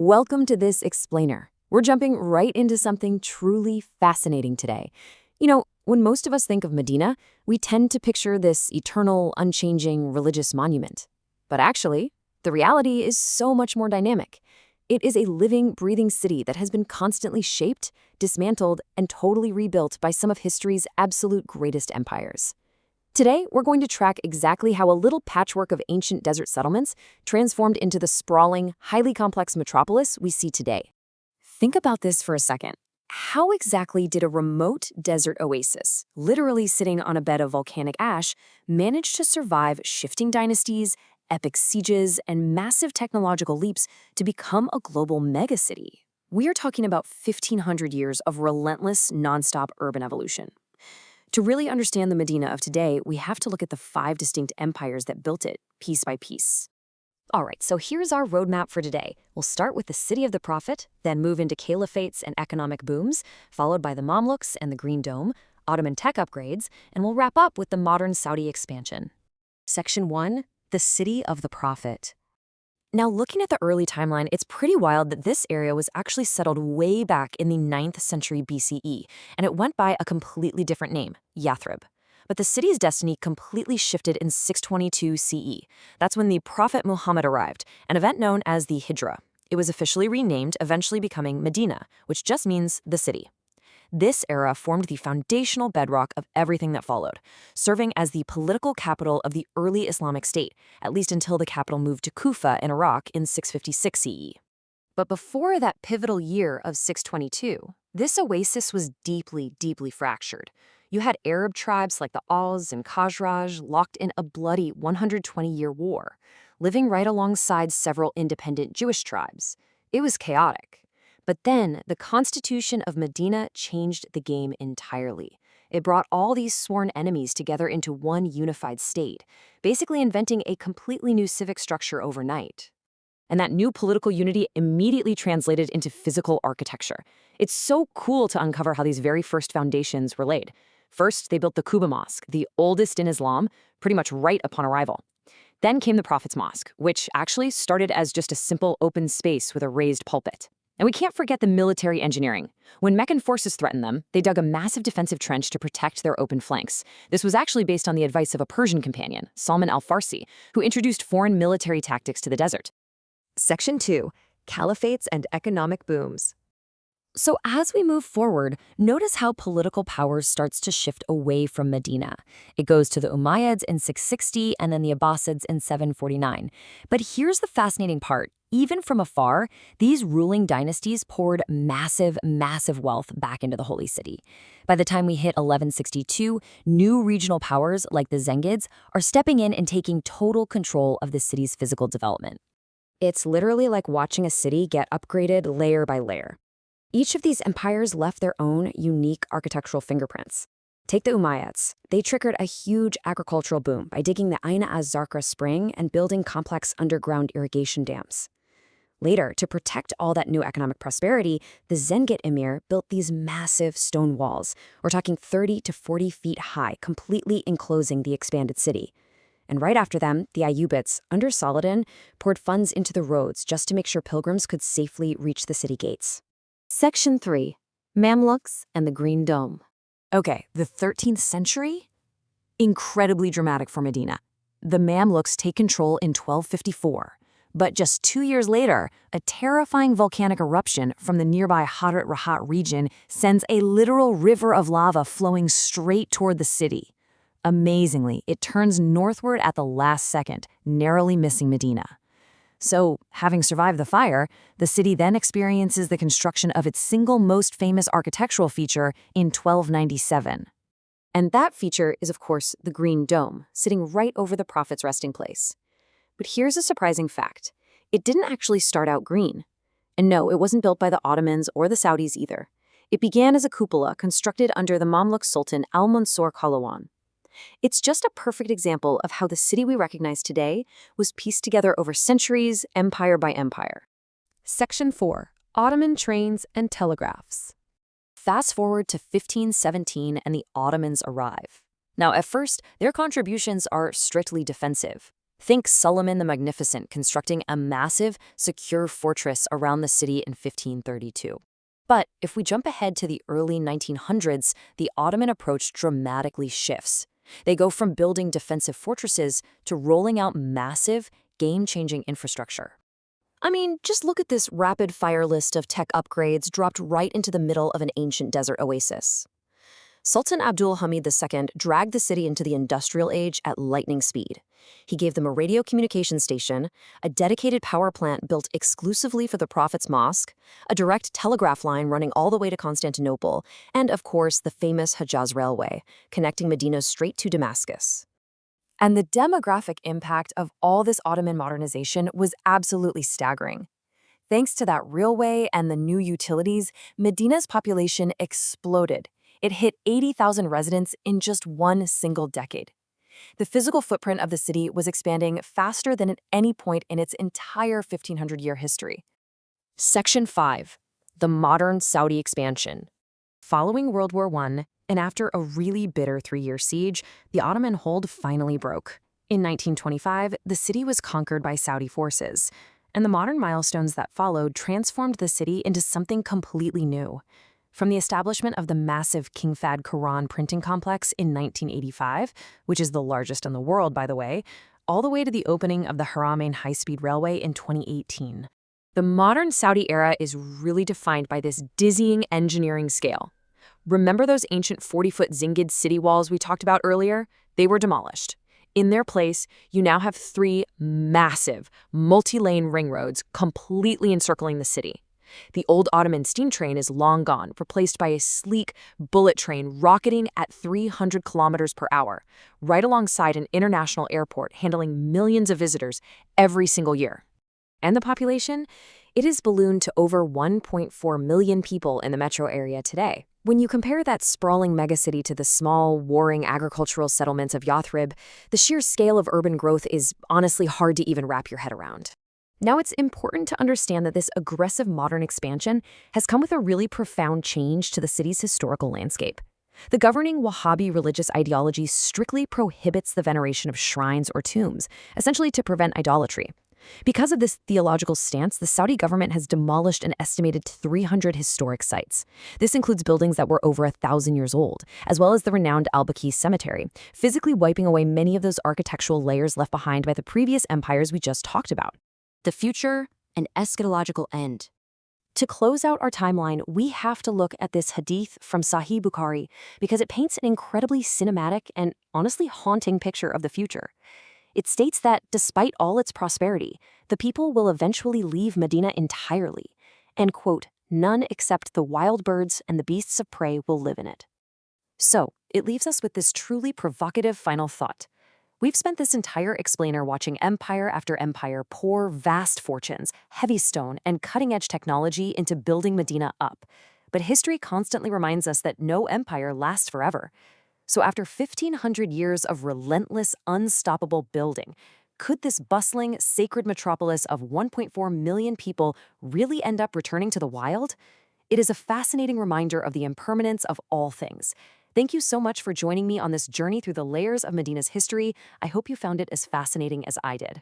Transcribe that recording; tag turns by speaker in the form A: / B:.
A: Welcome to this explainer. We're jumping right into something truly fascinating today. When most of us think of Medina, we tend to picture this eternal, unchanging religious monument. But actually, the reality is so much more dynamic. It is a living, breathing city that has been constantly shaped, dismantled, and totally rebuilt by some of history's absolute greatest empires. Today, we're going to track exactly how a little patchwork of ancient desert settlements transformed into the sprawling, highly complex metropolis we see today. Think about this for a second. How exactly did a remote desert oasis, literally sitting on a bed of volcanic ash, manage to survive shifting dynasties, epic sieges, and massive technological leaps to become a global megacity? We are talking about 1,500 years of relentless, nonstop urban evolution. To really understand the Medina of today, we have to look at the 5 distinct empires that built it, piece by piece. All right, so here's our roadmap for today. We'll start with the city of the Prophet, then move into caliphates and economic booms, followed by the Mamluks and the Green Dome, Ottoman tech upgrades, and we'll wrap up with the modern Saudi expansion. Section 1, the city of the Prophet. Now, looking at the early timeline, it's pretty wild that this area was actually settled way back in the 9th century BCE, and it went by a completely different name, Yathrib. But the city's destiny completely shifted in 622 CE. That's when the Prophet Muhammad arrived, an event known as the Hijra. It was officially renamed, eventually becoming Medina, which just means the city. This era formed the foundational bedrock of everything that followed, serving as the political capital of the early Islamic State, at least until the capital moved to Kufa in Iraq in 656 CE. But before that pivotal year of 622, this oasis was deeply, deeply fractured. You had Arab tribes like the Aus and Khazraj locked in a bloody 120-year war, living right alongside several independent Jewish tribes. It was chaotic. But then, the Constitution of Medina changed the game entirely. It brought all these sworn enemies together into one unified state, basically inventing a completely new civic structure overnight. And that new political unity immediately translated into physical architecture. It's so cool to uncover how these very first foundations were laid. First, they built the Quba Mosque, the oldest in Islam, pretty much right upon arrival. Then came the Prophet's Mosque, which actually started as just a simple open space with a raised pulpit. And we can't forget the military engineering. When Meccan forces threatened them, they dug a massive defensive trench to protect their open flanks. This was actually based on the advice of a Persian companion, Salman al-Farsi, who introduced foreign military tactics to the desert. Section 2, Caliphates and Economic Booms. So as we move forward, notice how political power starts to shift away from Medina. It goes to the Umayyads in 660 and then the Abbasids in 749. But here's the fascinating part. Even from afar, these ruling dynasties poured massive, massive wealth back into the Holy City. By the time we hit 1162, new regional powers like the Zengids are stepping in and taking total control of the city's physical development. It's literally like watching a city get upgraded layer by layer. Each of these empires left their own unique architectural fingerprints. Take the Umayyads. They triggered a huge agricultural boom by digging the Ain az-Zarqa spring and building complex underground irrigation dams. Later, to protect all that new economic prosperity, the Zengid emir built these massive stone walls. We're talking 30 to 40 feet high, completely enclosing the expanded city. And right after them, the Ayyubids, under Saladin, poured funds into the roads just to make sure pilgrims could safely reach the city gates. Section 3, Mamluks and the Green Dome. Okay, the 13th century? Incredibly dramatic for Medina. The Mamluks take control in 1254. But just 2 years later, a terrifying volcanic eruption from the nearby Hadrat Rahat region sends a literal river of lava flowing straight toward the city. Amazingly, it turns northward at the last second, narrowly missing Medina. So, having survived the fire, the city then experiences the construction of its single most famous architectural feature in 1297. And that feature is, of course, the Green Dome, sitting right over the Prophet's resting place. But here's a surprising fact. It didn't actually start out green. And no, it wasn't built by the Ottomans or the Saudis either. It began as a cupola constructed under the Mamluk Sultan Al-Mansur Kalawan. It's just a perfect example of how the city we recognize today was pieced together over centuries, empire by empire. Section 4, Ottoman trains and telegraphs. Fast forward to 1517 and the Ottomans arrive. Now, at first, their contributions are strictly defensive. Think Suleiman the Magnificent constructing a massive, secure fortress around the city in 1532. But if we jump ahead to the early 1900s, the Ottoman approach dramatically shifts. They go from building defensive fortresses to rolling out massive, game-changing infrastructure. I mean, just look at this rapid-fire list of tech upgrades dropped right into the middle of an ancient desert oasis. Sultan Abdul Hamid II dragged the city into the industrial age at lightning speed. He gave them a radio communication station, a dedicated power plant built exclusively for the Prophet's Mosque, a direct telegraph line running all the way to Constantinople, and, of course, the famous Hejaz Railway, connecting Medina straight to Damascus. And the demographic impact of all this Ottoman modernization was absolutely staggering. Thanks to that railway and the new utilities, Medina's population exploded. It hit 80,000 residents in just one single decade. The physical footprint of the city was expanding faster than at any point in its entire 1,500-year history. Section 5. The Modern Saudi Expansion. Following World War I, and after a really bitter 3-year siege, the Ottoman hold finally broke. In 1925, the city was conquered by Saudi forces, and the modern milestones that followed transformed the city into something completely new. From the establishment of the massive King Fahd Quran printing complex in 1985, which is the largest in the world, by the way, all the way to the opening of the Haramain high-speed railway in 2018. The modern Saudi era is really defined by this dizzying engineering scale. Remember those ancient 40-foot zingid city walls we talked about earlier? They were demolished. In their place, you now have 3 massive, multi-lane ring roads completely encircling the city. The old Ottoman steam train is long gone, replaced by a sleek bullet train rocketing at 300 kilometers per hour, right alongside an international airport handling millions of visitors every single year. And the population? It has ballooned to over 1.4 million people in the metro area today. When you compare that sprawling megacity to the small, warring agricultural settlements of Yathrib, the sheer scale of urban growth is honestly hard to even wrap your head around. Now, it's important to understand that this aggressive modern expansion has come with a really profound change to the city's historical landscape. The governing Wahhabi religious ideology strictly prohibits the veneration of shrines or tombs, essentially to prevent idolatry. Because of this theological stance, the Saudi government has demolished an estimated 300 historic sites. This includes buildings that were over 1,000 years old, as well as the renowned Al-Baqi Cemetery, physically wiping away many of those architectural layers left behind by the previous empires we just talked about. The future, an eschatological end. To close out our timeline, we have to look at this hadith from Sahih Bukhari because it paints an incredibly cinematic and honestly haunting picture of the future. It states that despite all its prosperity, the people will eventually leave Medina entirely, and, quote, none except the wild birds and the beasts of prey will live in it. So, it leaves us with this truly provocative final thought. We've spent this entire explainer watching empire after empire pour vast fortunes, heavy stone, and cutting-edge technology into building Medina up. But history constantly reminds us that no empire lasts forever. So after 1,500 years of relentless, unstoppable building, could this bustling, sacred metropolis of 1.4 million people really end up returning to the wild? It is a fascinating reminder of the impermanence of all things. Thank you so much for joining me on this journey through the layers of Medina's history. I hope you found it as fascinating as I did.